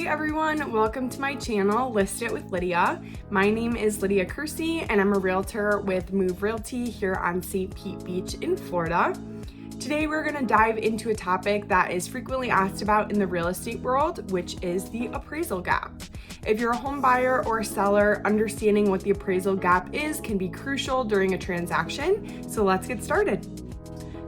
everyone, welcome to my channel, List It with Lydia. My name is Lydia Kersey and I'm a realtor with Move Realty here on St. Pete Beach in Florida. Today we're going to dive into a topic that is frequently asked about in the real estate world, which is the appraisal gap. If you're a home buyer or seller, understanding what the appraisal gap is can be crucial during a transaction, so let's get started.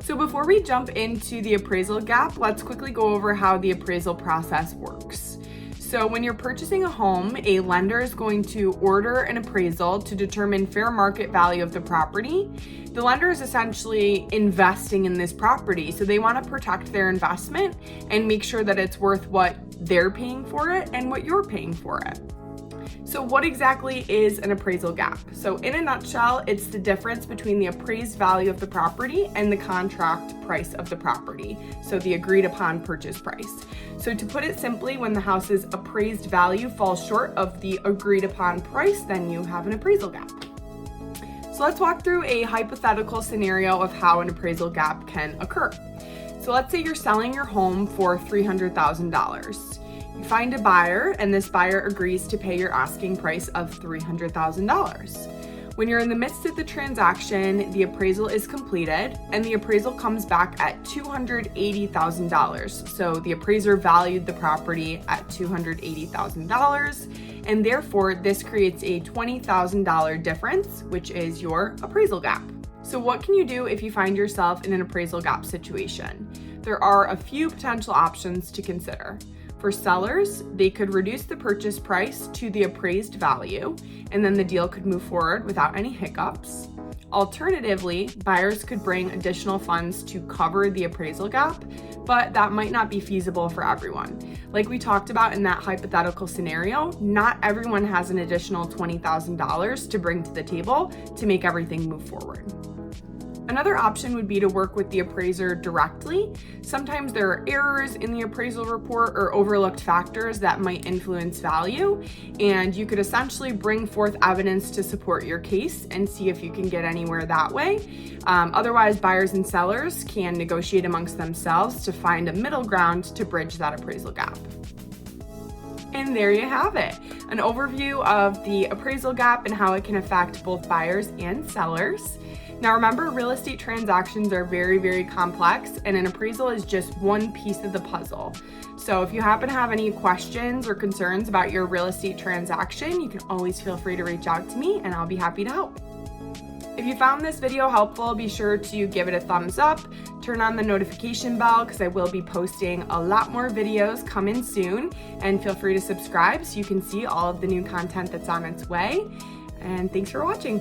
So before we jump into the appraisal gap, let's quickly go over how the appraisal process works. So when you're purchasing a home, a lender is going to order an appraisal to determine fair market value of the property. The lender is essentially investing in this property, so they want to protect their investment and make sure that it's worth what they're paying for it and what you're paying for it. So what exactly is an appraisal gap? So in a nutshell, it's the difference between the appraised value of the property and the contract price of the property. So the agreed upon purchase price. So to put it simply, when the house's appraised value falls short of the agreed upon price, then you have an appraisal gap. So let's walk through a hypothetical scenario of how an appraisal gap can occur. So let's say you're selling your home for $300,000. You find a buyer, and this buyer agrees to pay your asking price of $300,000. When you're in the midst of the transaction, the appraisal is completed, and the appraisal comes back at $280,000. So the appraiser valued the property at $280,000, and therefore this creates a $20,000 difference, which is your appraisal gap. So what can you do if you find yourself in an appraisal gap situation? There are a few potential options to consider. For sellers, they could reduce the purchase price to the appraised value, and then the deal could move forward without any hiccups. Alternatively, buyers could bring additional funds to cover the appraisal gap, but that might not be feasible for everyone. Like we talked about in that hypothetical scenario, not everyone has an additional $20,000 to bring to the table to make everything move forward. Another option would be to work with the appraiser directly. Sometimes there are errors in the appraisal report or overlooked factors that might influence value, and you could essentially bring forth evidence to support your case and see if you can get anywhere that way. Otherwise, buyers and sellers can negotiate amongst themselves to find a middle ground to bridge that appraisal gap. And there you have it, an overview of the appraisal gap and how it can affect both buyers and sellers. Now remember, real estate transactions are very, very complex, and an appraisal is just one piece of the puzzle. So if you happen to have any questions or concerns about your real estate transaction, you can always feel free to reach out to me and I'll be happy to help. If you found this video helpful, be sure to give it a thumbs up, turn on the notification bell because I will be posting a lot more videos coming soon, and feel free to subscribe so you can see all of the new content that's on its way. And thanks for watching.